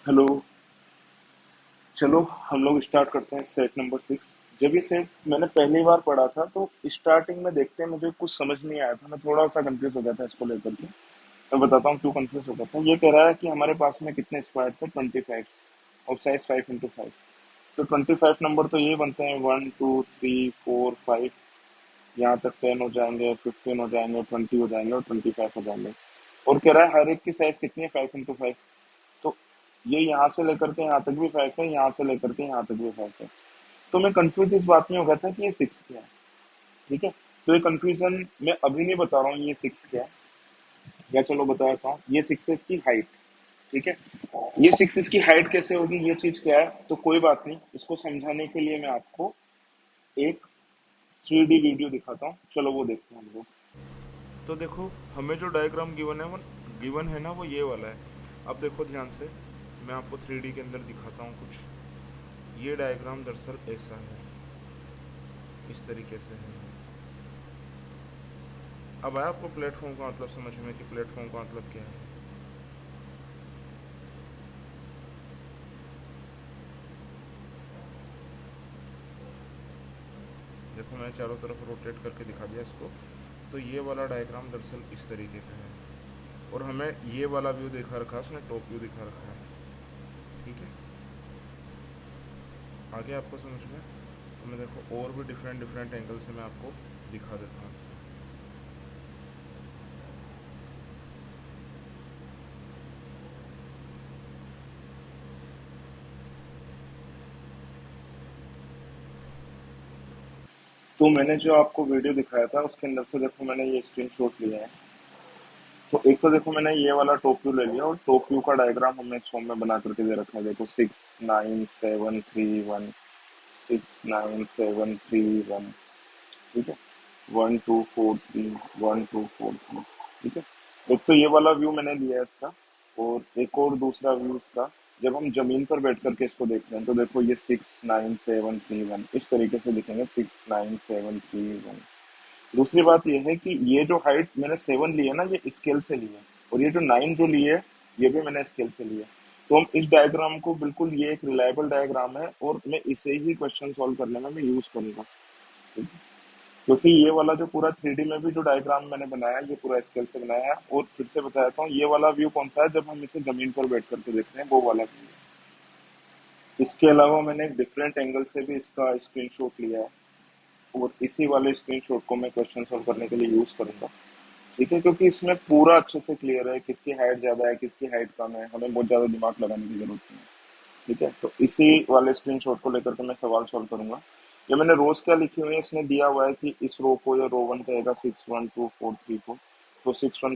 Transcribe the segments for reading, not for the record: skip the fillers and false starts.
Hello. चलो हम लोग स्टार्ट करते हैं सेट नंबर 6। जब ये सेट मैंने पहली बार पढ़ा था तो स्टार्टिंग में देखते हैं मुझे कुछ समझ नहीं आया था, मैं थोड़ा सा कंफ्यूज हो गया था इसको लेकर के। मैं बताता हूँ क्यों कंफ्यूज हो गया था। ये कह रहा है कि हमारे पास में कितने स्क्वायर है, 25 और साइज 5 × 5। तो 25 नंबर तो ये बनते हैं 1 2 3 4 5, यहाँ तक 10 हो जाएंगे, 15 हो जाएंगे, 20 हो जाएंगे और 25 हो जाएंगे। और कह रहा है हर एक की साइज कितनी है, 5 × 5। तो ये यहाँ से लेकर के यहाँ तक भी 5 है, यहाँ से लेकर के यहाँ तक भी 5 है। तो मैं कंफ्यूज इस बात में हो गया था कि ये 6 क्या है। ठीक है, तो ये कंफ्यूजन मैं अभी नहीं बता रहा हूँ ये 6 क्या है, या चलो बता देता हूँ। ये 6 है इसकी हाइट। ठीक है, ये 6 इसकी हाइट कैसे होगी, ये चीज क्या है, तो कोई बात नहीं, इसको समझाने के लिए मैं आपको एक 3D वीडियो दिखाता हूँ। चलो वो देखते हैं हम लोग। तो देखो, हमें जो डायग्राम गिवन है ना, वो ये वाला है। अब देखो ध्यान से, मैं आपको 3D के अंदर दिखाता हूँ कुछ। ये डायग्राम दरअसल ऐसा है, इस तरीके से है। अब आया आपको प्लेटफॉर्म का मतलब समझ में कि प्लेटफॉर्म का मतलब क्या है। देखो मैंने चारों तरफ रोटेट करके दिखा दिया इसको। तो ये वाला डायग्राम दरअसल इस तरीके का है, और हमें ये वाला व्यू दिखा रखा है, उसने टॉप व्यू दिखा रखा है। ठीक है, आगे आपको समझ में। तो मैं देखो और भी डिफरेंट डिफरेंट एंगल से मैं आपको दिखा देता हूँ इससे। तो मैंने जो आपको वीडियो दिखाया था उसके अंदर से देखो मैंने ये स्क्रीनशॉट लिया है। तो एक तो देखो मैंने ये वाला टॉप व्यू ले लिया, और टॉप व्यू का डायग्राम हमने इस फॉर्म में बना करके दे रखा है। देखो 6 9 7 3 1, 6 9 7 3 1। ठीक है, 1 2 4 3, 1 2 4 3। ठीक है, एक तो ये वाला व्यू मैंने लिया है इसका, और एक और दूसरा व्यू इसका। जब हम जमीन पर बैठ करके इसको देख रहे हैं तो देखो ये 6 9 7 3 1 इस तरीके से दिखेंगे, 6 9 7 3 1। दूसरी बात ये है कि ये जो हाइट मैंने 7 ली है ना, ये स्केल से ली है, और ये जो 9 जो ली है ये भी मैंने स्केल से लिया है। तो हम इस डायग्राम को बिल्कुल, ये एक रिलायबल डायग्राम है और मैं इसे ही क्वेश्चन सॉल्व करने में मैं यूज करूंगा। ठीक है? क्योंकि ये वाला जो पूरा 3D में भी जो डायग्राम मैंने बनाया है, ये पूरा स्केल से बनाया है। और फिर से बता देता हूँ, ये वाला व्यू कौन सा है, जब हम इसे जमीन पर बैठ करके देख रहे हैं, वो वाला व्यू है। इसके अलावा मैंने एक डिफरेंट एंगल से भी इसका स्क्रीनशॉट लिया है, और इसी वाले स्क्रीनशॉट को मैं क्वेश्चन सॉल्व करने के लिए यूज करूंगा। ठीक है, क्योंकि इसमें पूरा अच्छे से क्लियर है किसकी हाइट ज्यादा है किसकी हाइट कम है, हमें बहुत ज्यादा दिमाग लगाने की जरूरत नहीं है। ठीक है, तो इसी वाले स्क्रीनशॉट को लेकर के मैं सवाल सॉल्व करूंगा। ये मैंने रोज क्या लिखी हुई है, इसने दिया हुआ है कि इस रो को, या रो 1 कहेगा 6 1 2 4 3 को, तो 6 1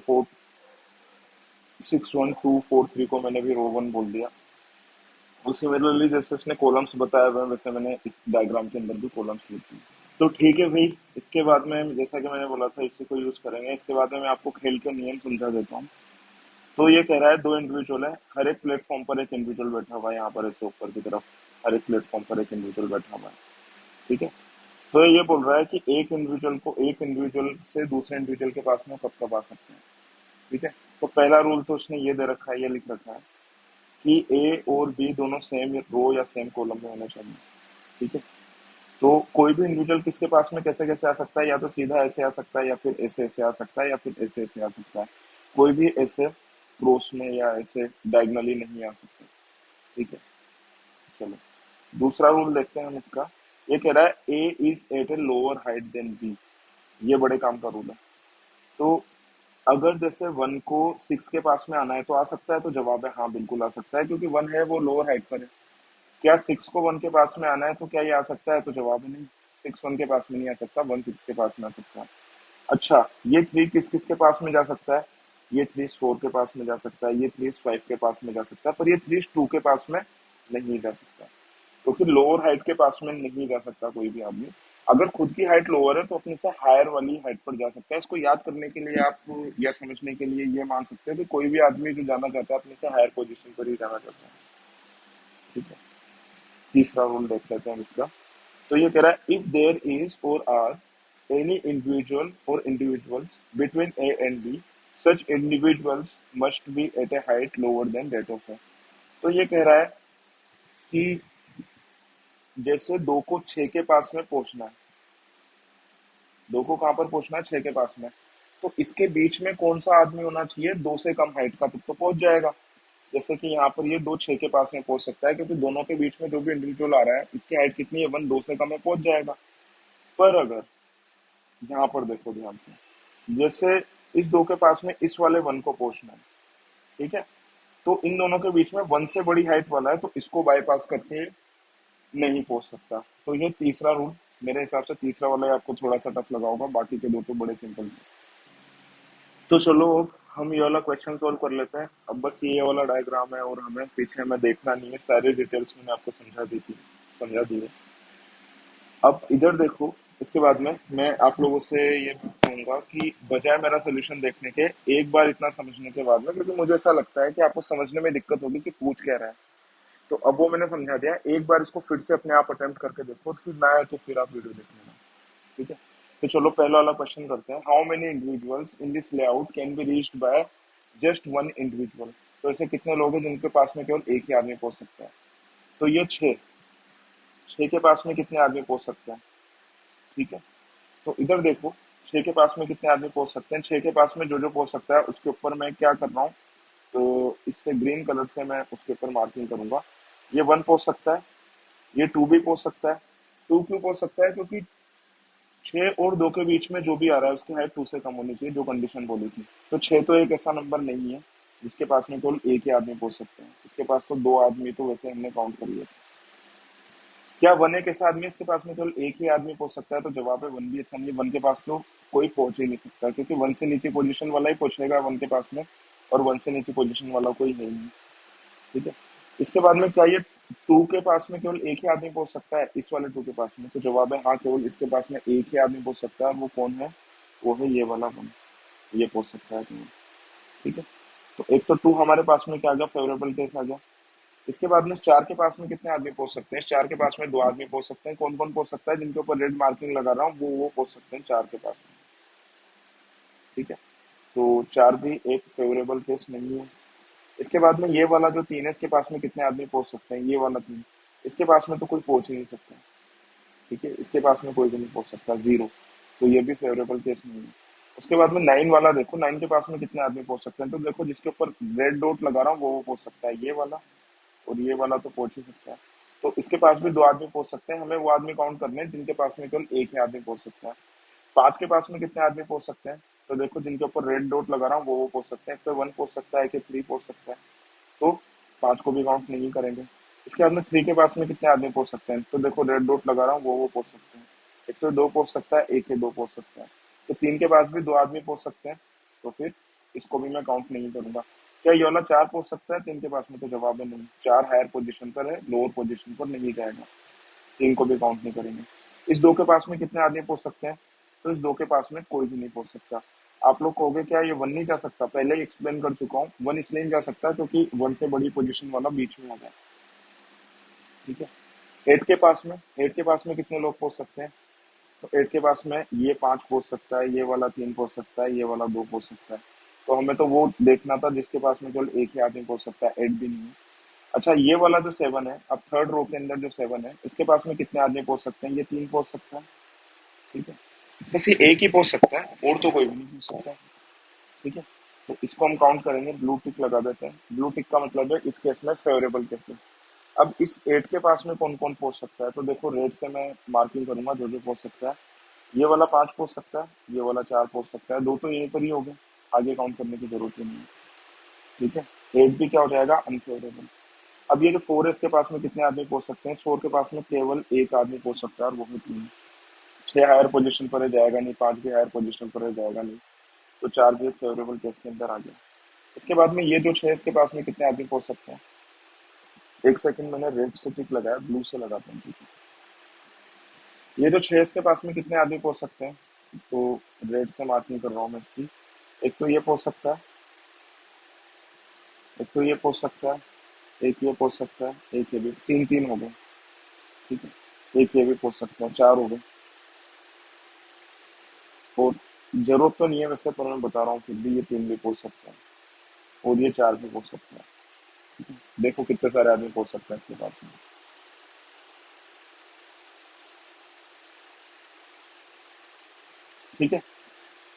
2 4 3 को मैंने भी रो 1 बोल दिया। और सिमिलरली जैसे इसने कॉलम्स बताया हुआ है, वैसे मैंने इस डायग्राम के अंदर भी कॉलम्स लिख दिए। तो ठीक है भाई, इसके बाद में जैसा कि मैंने बोला था इसी को यूज करेंगे। इसके बाद में मैं आपको खेल के नियम समझा देता हूँ। तो ये कह रहा है दो इंडिविजुअल है, हर एक प्लेटफॉर्म पर एक इंडिविजुअल बैठा हुआ है, यहाँ पर ऐसे ऊपर की तरफ हर एक प्लेटफॉर्म पर एक इंडिविजुअल बैठा हुआ है। ठीक है, तो ये बोल रहा है कि एक इंडिविजुअल से दूसरे इंडिविजुअल के पास में कब कब आ सकते हैं। ठीक है, तो पहला रूल तो उसने ये दे रखा है, ये लिख रखा है कि ए और बी दोनों सेम रो या सेम कॉलम में होने चाहिए। ठीक है, तो कोई भी इंडिविजुअल किसके पास में कैसे कैसे आ सकता है, या तो सीधा ऐसे आ सकता है, या फिर ऐसे ऐसे आ सकता है, या फिर ऐसे ऐसे आ सकता है। कोई भी ऐसे क्रॉस में या ऐसे डायगनली नहीं आ सकता। ठीक है, चलो दूसरा रूल देखते हैं हम इसका। ये कह रहा है A is at a lower height than B. ये बड़े काम का रूल है। तो अगर जैसे 1 को 6 के पास में आना है तो आ सकता है, तो जवाब है हाँ बिल्कुल आ सकता है, क्योंकि 1 है वो लोअर हाइट पर है। क्या 6 को 1 के पास में आना है तो क्या ये आ सकता है, तो जवाब है नहीं। 6 1 के पास में नहीं आ सकता, 1 6 के पास में आ सकता है। अच्छा, ये 3 किस किस के पास में जा सकता है, ये 3 4 के पास में जा सकता है, ये 3 5 के पास में जा सकता है, पर ये 3 2 के पास में नहीं जा सकता, क्योंकि लोअर हाइट के पास में नहीं जा सकता कोई भी आदमी। अगर खुद की हाइट लोअर है तो अपने से हायर वाली हाइट पर जा सकता है। इसको याद करने के लिए आप, या समझने के लिए ये मान सकते हैं कि कोई भी आदमी जो जाना चाहता है अपने से हायर पोजीशन पर ही जाना चाहता है। ठीक है, तीसरा रूल देख लेते हैं इसका। तो ये कह रहा है इफ देयर इज और आर एनी इंडिविजुअल और individuals between A and B, such individuals must be at a height lower than that of A. तो ये कह रहा है कि जैसे 2 को 6 के पास में पहुंचना है, 2 को कहां पर पहुंचना है, 6 के पास में, तो इसके बीच में कौन सा आदमी होना चाहिए 2 से कम हाइट का, तब तो पहुंच जाएगा। जैसे कि यहाँ पर ये 2 6 के पास में पहुंच सकता है, क्योंकि दोनों के बीच में जो भी इंडिविजुअल आ रहा है इसकी हाइट कितनी है, 1, 2 से कम है, पहुंच जाएगा। पर अगर यहाँ पर देखो ध्यान से, जैसे इस 2 के पास में इस वाले 1 को पहुंचना है, ठीक है, तो इन दोनों के बीच में 1 से बड़ी हाइट वाला है, तो इसको बाईपास करके नहीं पहुंच सकता। तो ये तीसरा रूल, मेरे हिसाब से तीसरा वाला ही आपको थोड़ा सा टफ लगा होगा, बाकी के दो तो बड़े सिंपल थे। तो चलो अब हम ये वाला क्वेश्चन सोल्व कर लेते हैं। अब बस ये वाला डायग्राम है और हमें पीछे में देखना नहीं है, सारी डिटेल्स मैंने आपको समझा दी है। अब इधर देखो, इसके बाद में मैं आप लोगों से ये कहूंगा कि बजाय मेरा सोल्यूशन देखने के एक बार इतना समझने के बाद में, क्योंकि मुझे ऐसा लगता है कि आपको समझने में दिक्कत होगी कि पूछ क्या रहा है, तो अब वो मैंने समझा दिया, एक बार इसको फिर से अपने आप अटेम्प्ट करके देखो, फिर ना आए तो फिर आप वीडियो देख लेना, ठीक है। तो चलो पहला वाला क्वेश्चन करते हैं। How many individuals in this layout can be reached by just one individual. तो ऐसे कितने लोग हैं जिनके पास में केवल एक ही आदमी पहुंच सकता है। तो ये छह, छह के पास में कितने आदमी पहुंच सकते हैं, ठीक है। तो इधर देखो, छह के पास में कितने आदमी पहुंच सकते हैं, छह के पास में जो जो पहुंच सकता है उसके ऊपर मैं क्या कर रहा हूँ, तो इससे ग्रीन कलर से मैं उसके ऊपर मार्किंग करूंगा। ये 1 पहुंच सकता है, ये 2 भी पहुंच सकता है। 2 क्यों पहुंच सकता है, क्योंकि 6 और 2 के बीच में जो भी आ रहा है उसकी हाइट 2 से कम होनी चाहिए, जो कंडीशन बोली थी। तो 6 तो एक ऐसा नंबर नहीं है जिसके पास में केवल एक ही आदमी पहुंच सकते हैं, इसके पास तो 2 आदमी तो वैसे हमने काउंट कर लिया। क्या 1 एक ऐसा आदमी है इसके पास में केवल एक ही आदमी पहुंच सकता है, तो जवाब है 1 भी ऐसा नहीं है। 1 के पास तो कोई पहुंच ही नहीं सकता, क्योंकि 1 से नीचे पोजीशन वाला ही पहुंचेगा 1 के पास में, और 1 से नीचे पोजीशन वाला कोई है ही नहीं, ठीक है। इसके बाद में क्या ये 2 के पास में केवल एक ही आदमी पहुंच सकता है, इस वाले 2 के पास में, तो जवाब है हाँ, केवल इसके पास में एक ही आदमी पहुंच सकता है, वो कौन है, वो है ये वाला 1, ये पहुंच सकता है केवल, ठीक है। तो एक तो 2 हमारे पास में क्या आ गया, फेवरेबल केस आ गया। इसके बाद में इस 4 के पास में कितने आदमी पहुंच सकते हैं, इस 4 के पास में 2 आदमी पहुंच सकते हैं। कौन कौन पहुंच सकता है, जिनके ऊपर रेड मार्किंग लगा रहा हूँ वो पहुंच सकते हैं 4 के पास में, ठीक है। तो 4 भी एक फेवरेबल केस नहीं है। इसके बाद में ये वाला जो 3 है, इसके पास में कितने आदमी पहुंच सकते हैं, ये वाला 3, इसके पास में तो कोई पहुंच ही नहीं सकता, ठीक है, इसके पास में कोई भी नहीं पहुंच सकता, 0। तो ये भी फेवरेबल केस नहीं है। उसके बाद में 9 वाला देखो, 9 के पास में कितने आदमी पहुंच सकते हैं, तो देखो जिसके ऊपर रेड डॉट लगा रहा हूँ वो पहुंच सकता है, ये वाला और ये वाला तो पहुंच ही सकता है। तो इसके पास भी 2 आदमी पहुंच सकते हैं, हमें वो आदमी काउंट करने हैं जिनके पास में केवल एक ही आदमी पहुंच सकता है। 5 के पास में कितने आदमी पहुंच सकते हैं, तो देखो जिनके ऊपर रेड डॉट लगा रहा हूँ वो पहुंच सकते हैं, एक तो 1 पहुंच सकता है, एक 3 पहुंच सकता है, तो 5 को भी काउंट नहीं करेंगे। इसके बाद में 3 के पास में कितने आदमी पहुंच सकते हैं, तो देखो रेड डॉट लगा रहा हूँ वो पहुंच सकते हैं, एक तो 2 पहुंच सकता है, एक 2 पहुंच सकता है, तो 3 के पास भी 2 आदमी पहुंच सकते हैं, तो फिर इसको भी मैं काउंट नहीं करूंगा। क्या ये वाला 4 पहुंच सकता है 3 के पास में, तो जवाब है नहीं, 4 हायर पोजीशन पर है, लोअर पोजीशन पर नहीं जाएगा, 3 को भी काउंट नहीं करेंगे। इस 2 के पास में कितने आदमी पहुंच सकते हैं, तो इस 2 के पास में कोई भी नहीं पहुंच सकता। आप लोग कहोगे क्या ये 1 नहीं जा सकता, पहले ही एक्सप्लेन कर चुका हूँ, 1 इसलिए नहीं जा सकता क्योंकि 1 से बड़ी पोजीशन वाला बीच में आ गया, ठीक है। 8 के पास में, 8 के पास में कितने लोग पहुंच सकते हैं, तो 8 के पास में ये 5 पहुंच सकता है, ये वाला 3 पहुंच सकता है, ये वाला 2 पहुंच सकता है। तो हमें तो वो देखना था जिसके पास में केवल एक ही आदमी पहुंच सकता है, 8 भी नहीं है। अच्छा, ये वाला जो 7 है, अब थर्ड रो के अंदर जो 7 है, इसके पास में कितने आदमी पहुंच सकते हैं, ये 3 पहुंच सकता है, ठीक है। बस ये एक ही पहुंच सकता है और तो कोई भी नहीं पहुंच सकता, ठीक है। तो इसको हम काउंट करेंगे, ब्लू टिक लगा देते हैं। ब्लू टिक का मतलब है इस केस में फेवरेबल केसेस। अब इस 8 के पास में कौन कौन पहुंच सकता है, तो देखो रेड से मैं मार्किंग करूंगा जो जो पहुंच सकता है। ये वाला 5 पहुंच सकता है, ये वाला 4 पहुंच सकता है, 2 तो यहीं पर ही हो गए, आगे काउंट करने की जरूरत ही नहीं है, ठीक है। 8 भी क्या हो जाएगा, अनफेवरेबल। अब ये जो 4 है, इसके पास में कितने आदमी पहुंच सकते हैं, 4 के पास में केवल एक आदमी पहुंच सकता है और वो है 3। 6 हायर पोजीशन पर जाएगा नहीं, 5 भी हायर पोजीशन पर जाएगा नहीं, तो 4 भी एक फेवरेबल केस के अंदर आ गया। इसके बाद में ये जो 6 इसके पास में कितने आदमी पहुंच सकते हैं, एक सेकंड, मैंने रेड से टिक लगाया, ब्लू से लगाता हूँ, ठीक है। ये जो 6 इसके पास में कितने आदमी पहुंच सकते हैं, तो रेड से मार्किंग कर रहा हूँ मैं इसकी। एक तो ये पहुंच सकता है, एक तो ये पहुंच सकता है, एक ये पहुंच सकता है, एक ये भी, 3 3 हो गए, ठीक है। एक ये भी पहुंच सकता है, 4 हो गए। और जरूरत तो नहीं है वैसे, पर मैं बता रहा हूँ फिर भी, ये 3 भी पहुंच सकता है और ये 4 भी पहुंच सकता है, ठीक है। देखो कितने सारे आदमी पहुंच सकते हैं इसके पास में। ठीक है,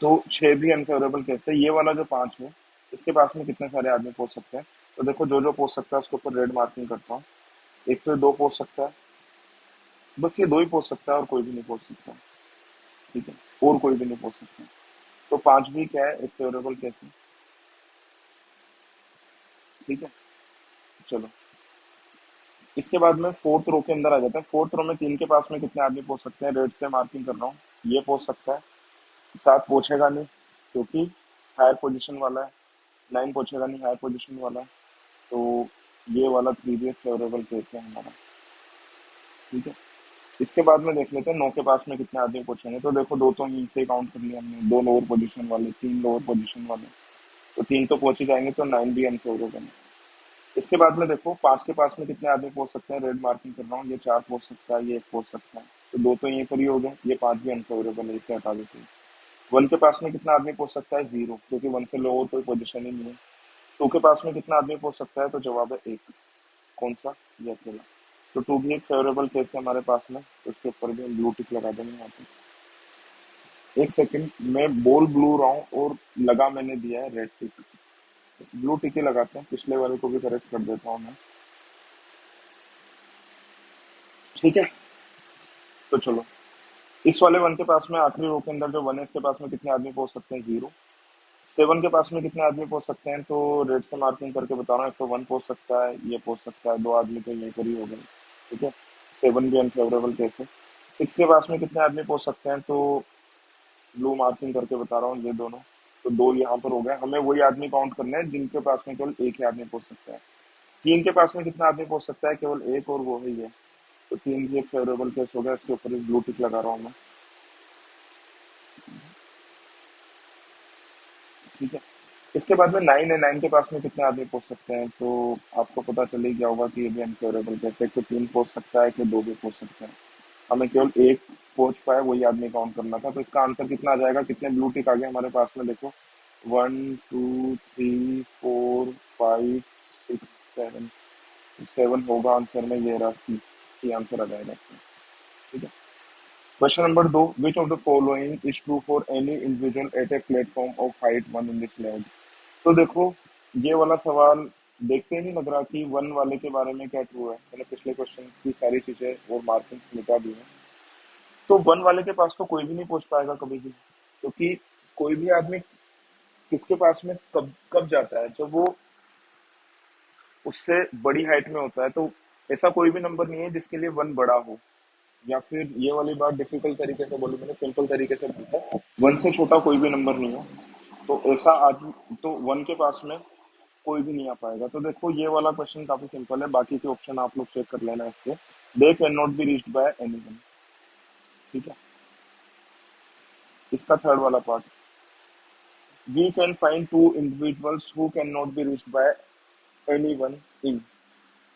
तो 6 भी अनफेवरेबल केस है। ये वाला जो 5 है, इसके पास में कितने सारे आदमी पहुंच सकते हैं? तो देखो जो जो पहुंच सकता है उसके ऊपर रेड मार्किंग करता हूँ। एक तो ये 2 पहुंच सकता है, बस ये 2 ही पहुंच सकता है और कोई भी नहीं पहुंच सकता। ठीक है, और कोई भी नहीं पहुंच सकता। तो 5 भी क्या है, एक फेवरेबल केस है। ठीक है, चलो इसके बाद में फोर्थ रो के अंदर आ जाते हैं। फोर्थ रो में 3 के पास में कितने आदमी पहुंच सकते हैं? रेड से मार्किंग कर रहा हूँ। ये पहुंच सकता है, 7 पहुंचेगा नहीं क्योंकि हायर पोजीशन वाला है। 9 पहुंचेगा नहीं, हायर पोजीशन वाला है। तो ये वाला 3 भी एक फेवरेबल केस है हमारा। ठीक है, इसके बाद में देख लेते हैं 9 के पास में कितने आदमी पहुंचेंगे। तो देखो दो तो यहीं से काउंट कर लिया हमने, 2 लोअर पोजीशन वाले, 3 लोअर पोजीशन वाले, तो 3 तो पहुंच ही जाएंगे, तो 9 भी अनफेवरेबल है। इसके बाद में देखो 5 के पास में कितने आदमी पहुंच सकते हैं? रेड मार्किंग कर रहा हूँ, ये 4 पहुंच सकता है, ये 1 पहुंच सकता है, तो 2 तो यहीं पर ही हो गए, ये 5 भी अनफेवरेबल है, इसे हटा देते हैं। 1 के पास में कितना आदमी पहुंच सकता है? 0, क्योंकि 1 से लोअर कोई पोजीशन ही नहीं है। 2 के पास में कितना आदमी पहुंच सकता है? तो जवाब है 1। कौन सा? ये अकेला। तो 2 भी एक फेवरेबल केस है हमारे पास में, तो उसके ऊपर भी हम ब्लू टिक लगा देंगे यहाँ पे। एक सेकंड, मैं बोल ब्लू रहा हूँ और लगा मैंने दिया है रेड टिक। ब्लू टिक ही लगाते हैं, पिछले वाले को भी करेक्ट कर देता हूँ मैं। ठीक है, तो चलो इस वाले 1 के पास में आखिरी रो के अंदर जो 1 है, इसके पास में कितने आदमी पहुंच सकते हैं? 0। 7 के पास में कितने आदमी पहुंच सकते हैं? तो रेड से मार्किंग करके बता रहा हूँ, एक तो 1 पहुंच सकता है, ये पहुंच सकता है, 2 आदमी तो यहीं पर ही हो गए। ठीक है, 7 भी अनफेवरेबल केस है। 6 के पास में कितने आदमी पहुंच सकते हैं? तो ब्लू मार्किंग करके बता रहा हूँ, ये दोनों, तो 2 यहाँ पर हो गए। हमें वही आदमी काउंट करने हैं जिनके पास में केवल एक ही आदमी पहुंच सकता है। 3 के पास में कितना आदमी पहुंच सकता है? केवल एक, और वो ही है। तो 3 भी एक फेवरेबल केस हो गया, इसके ऊपर एक ब्लू टिक लगा रहा हूँ मैं। ठीक है, इसके बाद में 9 है। 9 के पास में कितने आदमी पहुंच सकते हैं? तो आपको पता चल ही गया होगा कि ये भी अनफेवरेबल कैसे, कि 3 पहुंच सकता है, कि 2 भी पहुंच सकते हैं। हमें केवल एक पहुंच पाए वही आदमी काउंट करना था। तो इसका आंसर कितना आ जाएगा? कितने ब्लू टिक आ गए हमारे पास में? देखो 1 2 3 4 5 6 7, 7 होगा आंसर में, ये रहा सी। सी आंसर आ जाएगा इसका। ठीक है, question number 2, which of the following is true for any individual eight a platform of height 1 in this lab? तो देखो ये वाला सवाल देखते ही नहीं लग रहा कि 1 वाले के बारे में क्या ट्रू है। मैंने पिछले क्वेश्चन की सारी चीजें और मार्किंग्स मिटा दी हैं। तो 1 वाले के पास तो कोई भी नहीं पहुंच पाएगा कभी भी, क्योंकि कोई भी आदमी किसके पास में कब कब जाता है? जब वो उससे बड़ी हाइट में होता है। तो ऐसा कोई भी नंबर नहीं है जिसके लिए 1 बड़ा हो। या फिर ये वाली बात डिफिकल्ट तरीके से बोली मैंने, सिंपल तरीके से बोला, 1 से छोटा कोई भी नंबर नहीं है। तो ऐसा आदमी तो 1 के पास में कोई भी नहीं आ पाएगा। तो देखो ये वाला क्वेश्चन काफी सिंपल है, बाकी के ऑप्शन आप लोग चेक कर लेना इसके। They can not be reached by anyone. ठीक है, इसका थर्ड वाला part, we can find two individuals who can not be reached by anyone in.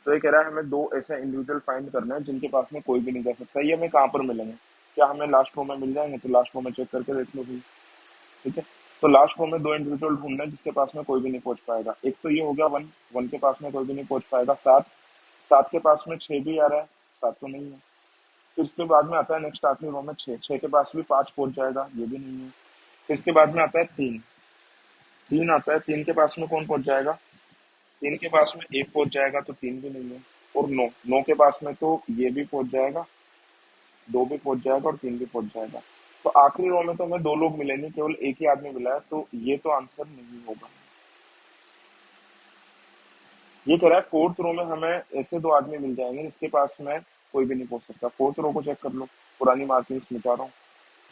तो ये कह रहा है हमें 2 ऐसे इंडिविजुअल फाइंड करना है जिनके पास में कोई भी नहीं जा सकता। ये हमें कहाँ पर मिलेंगे? क्या हमें लास्ट रो में मिल जाएंगे? तो लास्ट रो में चेक करके देख लो भाई। ठीक है, तो लास्ट रो में 2 इंडिविजुअल ढूंढना है जिसके पास में कोई भी नहीं पहुंच पाएगा। एक तो ये हो गया 1, 1 के पास में कोई भी नहीं पहुंच पाएगा। 7, 7 के पास में 6 भी आ रहा है, 7 तो नहीं है। फिर इसके बाद में आता है नेक्स्ट आखिरी रो में 6, 6 के पास भी 5 पहुंच जाएगा, ये भी नहीं है। फिर इसके बाद में आता है 3, 3 आता है, 3 के पास में कौन पहुंच जाएगा? 3 के पास में 1 पहुंच जाएगा, तो 3 भी नहीं है। और 9, 9 के पास में तो ये भी पहुंच जाएगा, 2 भी पहुंच जाएगा और 3 भी पहुंच जाएगा। तो आखिरी रो में तो हमें 2 लोग मिले नहीं, केवल एक ही आदमी मिला है, तो ये तो आंसर नहीं होगा। ये कह रहा है फोर्थ रो में हमें ऐसे 2 आदमी मिल जाएंगे जिसके पास में कोई भी नहीं पहुंच सकता। फोर्थ रो को चेक कर लो, पुरानी मार्किंग्स मिटा रहा हूँ।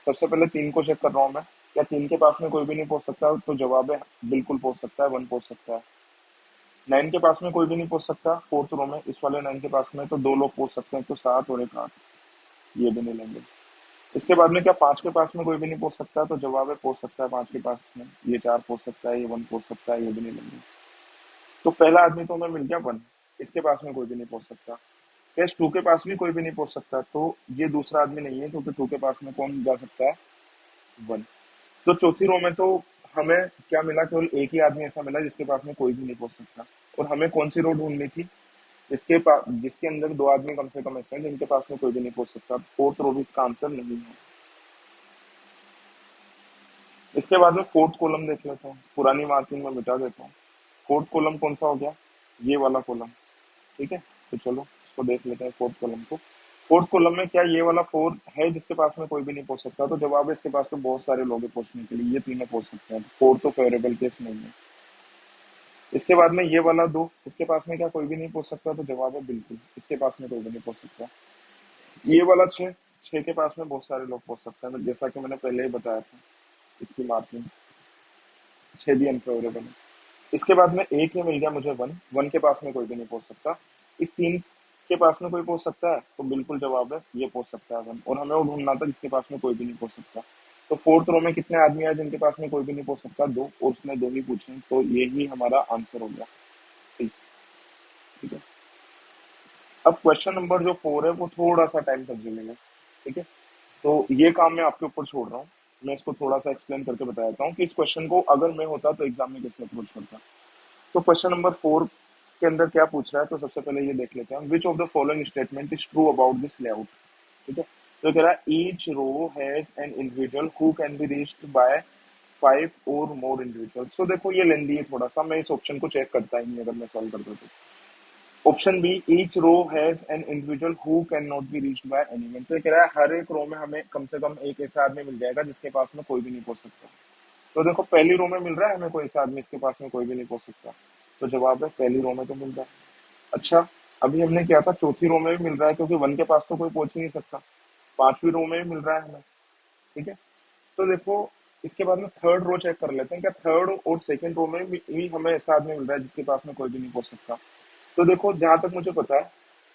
सबसे पहले 3 को चेक कर रहा हूँ मैं, क्या 3 के पास में कोई भी नहीं पहुंच सकता? तो जवाब है बिल्कुल पहुंच सकता है, 1 पहुंच सकता है। 9 के पास में कोई भी नहीं पहुंच सकता फोर्थ रो में, इस वाले 9 के पास में तो 2 लोग पहुंच सकते हैं, तो 7 और एक 8, ये भी नहीं लेंगे। इसके बाद में क्या 5 के पास में कोई भी नहीं पहुंच सकता? तो जवाब है पहुंच सकता है 5 के पास में, ये 4 पहुंच सकता है, ये 1 पहुंच सकता है, ये भी नहीं लेंगे। तो पहला आदमी तो हमें मिल गया 1, इसके पास में कोई भी नहीं पहुंच सकता। कैश 2 के पास भी कोई भी नहीं पहुंच सकता, तो ये दूसरा आदमी नहीं है, क्योंकि 2 के पास में कौन जा सकता है? 1। तो चौथी रो में तो हमें क्या मिला? केवल एक ही आदमी ऐसा मिला जिसके पास में कोई भी नहीं पहुंच सकता। और हमें कौन सी रो ढूंढनी थी, जिसके अंदर दो आदमी कम से कम ऐसे हैं जिनके पास में कोई भी नहीं पहुंच सकता। फोर्थ रो भी इसका आंसर नहीं है। इसके बाद में फोर्थ कॉलम देख लेता हूँ, पुरानी मार्किंग में मिटा देता हूँ। फोर्थ कॉलम कौन सा हो गया, ये वाला कॉलम। ठीक है, तो चलो इसको देख लेते हैं फोर्थ कॉलम को। फोर्थ कॉलम में क्या ये वाला फोर है जिसके पास में कोई भी नहीं पहुंच सकता, तो जवाब है इसके पास तो बहुत सारे लोग हैं पहुंचने के लिए, ये तीनों पहुंच सकते हैं, फोर तो फेवरेबल केस नहीं है। इसके बाद में ये वाला दो, इसके पास में क्या कोई भी नहीं पहुंच सकता, तो जवाब है बिल्कुल इसके पास में कोई भी नहीं पहुंच सकता। ये वाला छह, छह के पास में बहुत सारे लोग पहुंच सकते हैं, जैसा कि मैंने पहले ही बताया था, इसकी मार्किंग छह भी अनफेवरेबल है। इसके बाद में एक ही मिल गया मुझे वन, वन के पास में कोई भी नहीं पहुंच सकता। इस तीन के पास में कोई पहुंच सकता है, तो बिल्कुल जवाब है ये पहुंच सकता है वन, और हमें वो ढूंढना था जिसके पास में कोई भी नहीं पहुंच सकता। तो फोर्थ रो में कितने आदमी हैं जिनके पास में कोई भी नहीं पहुंच सकता, दो, और उसने दो ही पूछे, तो ये ही हमारा आंसर हो गया, सी। ठीक है, अब क्वेश्चन नंबर जो फोर है वो थोड़ा सा टाइम कंज्यूमिंग है। ठीक है, तो ये काम मैं आपके ऊपर छोड़ रहा हूँ, मैं इसको थोड़ा सा एक्सप्लेन करके बता देता हूँ कि इस क्वेश्चन को अगर मैं होता तो एग्जाम में कैसे अप्रोच करता। तो क्वेश्चन नंबर फोर के अंदर क्या पूछ रहा है, तो सबसे पहले ये देख लेते हैं, which of the following statement is true about this layout. ठीक है, तो कह रहा है each row has an individual who can be reached by five और मोर इंडिविजुअल्स। तो देखो ये लेंदी है थोड़ा सा, मैं इस ऑप्शन को चेक करता ही नहीं अगर मैं सॉल्व करता तो। Option B, each row has an individual who can not be reached by anyone. तो ये कह रहा है हर एक रो में हमें कम से कम एक ऐसा आदमी मिल जाएगा जिसके पास में कोई भी नहीं पहुंच सकता। तो देखो पहली रो में मिल रहा है हमें कोई ऐसा आदमी इसके पास में कोई भी नहीं पहुंच सकता, तो जवाब है पहली रो में तो मिल रहा है। अच्छा, अभी हमने किया था चौथी रो में भी मिल रहा है, क्योंकि वन के पास तो कोई पहुंच ही नहीं सकता। पांचवी रो में भी मिल रहा है हमें। ठीक है, तो देखो इसके बाद में थर्ड रो चेक कर लेते हैं, क्या थर्ड और सेकंड रो में भी हमें ऐसा आदमी मिल रहा है जिसके पास में कोई भी नहीं पहुंच सकता। तो देखो जहां तक मुझे पता है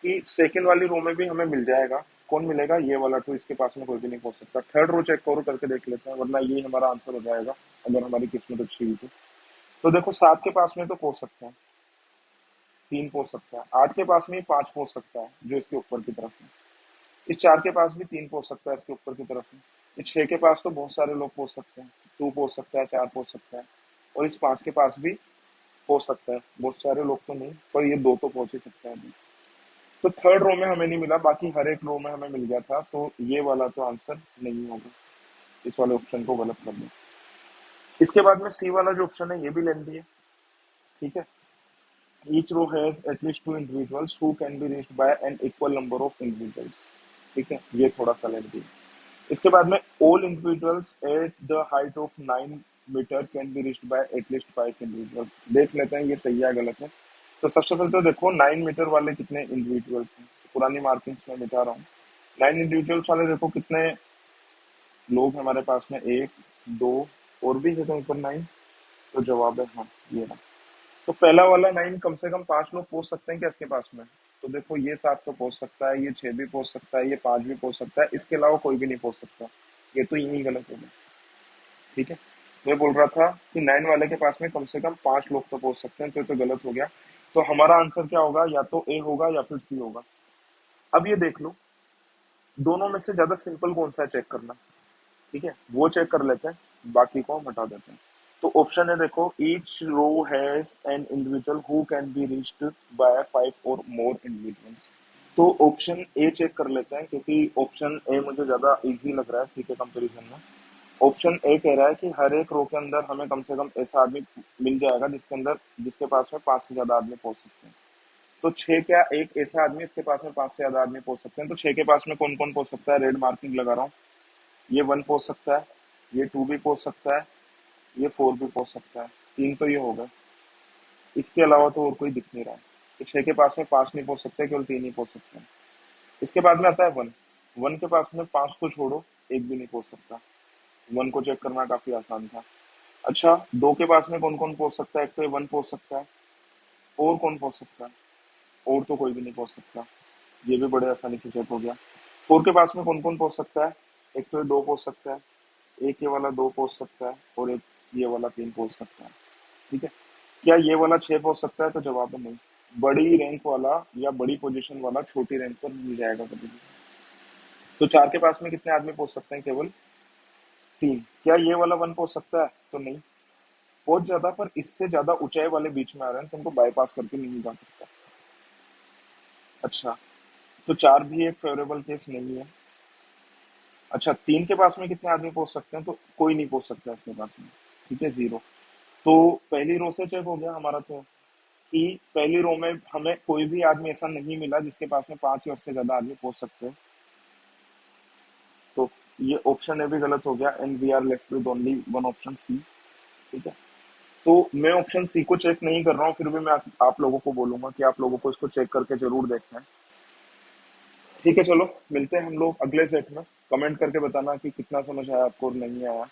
कि सेकंड वाली रो में भी हमें मिल जाएगा, कौन मिलेगा, ये वाला, तो इसके पास में कोई भी नहीं पहुंच सकता। थर्ड रो चेक करो करके देख लेते हैं, वरना ये हमारा आंसर हो जाएगा अगर हमारी किस्मत अच्छी हुई तो देखो सात के पास में तो पहुंच सकते हैं, तीन पहुंच सकता है, आठ के पास में ही पांच पहुंच सकता है जो इसके ऊपर की तरफ है, इस चार के पास भी तीन पहुंच सकता है इसके ऊपर की तरफ में, इस छह के पास तो बहुत सारे लोग पहुंच सकते हैं, टू पहुंच सकता है, चार पहुंच सकता है, और इस पांच के पास भी पहुंच सकता है, बहुत सारे लोग तो नहीं, पर ये दो तो पहुंच ही सकते हैं अभी। तो थर्ड रो में हमें नहीं मिला, बाकी हर एक रो में हमें मिल गया था, तो ये वाला तो आंसर नहीं होगा, इस वाले ऑप्शन को गलत कर दो। इसके बाद में सी वाला जो ऑप्शन है ये भी लेंदी है। ठीक है, each row has at least two individuals who can be reached by an equal number of individuals। ठीक है, ये थोड़ा सा लेंदी है। इसके बाद में all individuals at the height of 9 metre can be reached by at least 5 individuals। देख लेते हैं ये सही है गलत है। तो सबसे पहले तो देखो 9 मीटर वाले कितने इंडिविजुअल्स हैं, पुरानी मार्किंग्स में मिटा रहा हूँ। 9 इंडिविजुअल्स वाले देखो कितने लोग हमारे पास में, एक, दो, और भी है कहीं पर नाइन, तो जवाब है हाँ ये रहा। तो पहला वाला नाइन कम से कम पांच लोग पहुंच सकते हैं क्या इसके पास में, तो देखो ये सात तो पहुंच सकता है, ये छह भी पहुंच सकता है, ये पांच भी पहुंच सकता है, इसके अलावा कोई भी नहीं पहुंच सकता, ये तो यही गलत हो गया। ठीक है, मैं बोल रहा था कि नाइन वाले के पास में कम से कम पांच लोग तो पहुंच सकते हैं, तो ये तो गलत हो गया। तो हमारा आंसर क्या होगा, या तो ए होगा या फिर सी होगा। अब ये देख लो दोनों में से ज्यादा सिंपल कौन सा है चेक करना। ठीक है, वो चेक कर लेते हैं, बाकी को हम हटा देते हैं। तो ऑप्शन है देखो, each row has an individual who can be reached by five और मोर इंडिविजुअल्स। तो ऑप्शन ए चेक कर लेते हैं, क्योंकि ऑप्शन ए मुझे ज्यादा इजी लग रहा है सी के कंपैरिजन में। ऑप्शन ए कह रहा है कि हर एक रो के अंदर हमें कम से कम ऐसा आदमी मिल जाएगा जिसके पास में पांच से ज्यादा आदमी पहुंच सकते हैं। तो छह क्या एक ऐसा आदमी इसके पास में पांच से ज्यादा आदमी पहुंच सकते हैं, तो छह के पास में कौन कौन पहुंच सकता है, रेड मार्किंग लगा रहा हूँ। ये वन पहुंच सकता है, ये टू भी पहुंच सकता है, ये फोर भी पहुंच सकता है, तीन तो ये हो गए, इसके अलावा तो और कोई दिख नहीं रहा है। तो छह के पास में पांच नहीं पहुंच सकते, केवल तीन ही पहुंच सकते हैं। इसके बाद में आता है वन, वन के पास में पांच तो छोड़ो, एक भी नहीं पहुंच सकता, वन को चेक करना काफी आसान था। अच्छा, दो के पास में कौन कौन पहुंच सकता है, एक तो ये वन पहुंच सकता है, और कौन पहुंच सकता है, और तो कोई भी नहीं पहुंच सकता, ये भी बड़े आसानी से चेक हो गया। फोर के पास में कौन कौन पहुंच सकता है, एक तो ये दो पहुंच सकता है, एक ये वाला दो पहुंच सकता है, और एक ये वाला तीन पहुंच सकता है। ठीक है, क्या ये वाला छह पहुंच सकता है, तो जवाब है नहीं। बड़ी रैंक वाला या बड़ी पोजीशन वाला छोटी रैंक पर मिल जाएगा कभी भी। तो चार के पास में कितने आदमी पहुंच सकते हैं, केवल तीन। क्या ये वाला वन पहुंच सकता है, तो नहीं। बहुत ज्यादा, पर इससे ज्यादा ऊंचाई वाले बीच में आ रहे हैं तो उनको बाईपास करके नहीं जा सकता। अच्छा, तो 4 भी एक फेवरेबल केस नहीं है। अच्छा, 3 के पास में कितने आदमी पहुंच सकते हैं? तो कोई नहीं पहुंच सकता इसके पास में। ठीक है, 0। तो पहली रो से चेक हो गया हमारा, तो कि पहली रो में हमें कोई भी आदमी ऐसा नहीं मिला जिसके पास में 5 या उससे ज्यादा आदमी पहुंच सकते हैं। तो ये ऑप्शन ए भी गलत हो गया, and we are left with only one option C. ठीक है, तो मैं ऑप्शन सी को चेक नहीं कर रहा हूँ, फिर भी मैं आप लोगों को बोलूंगा कि आप लोगों को इसको चेक करके जरूर देखना है। ठीक है, चलो मिलते हैं हम लोग अगले सेट में। कमेंट करके बताना कि कितना समझ आया आपको और नहीं आया।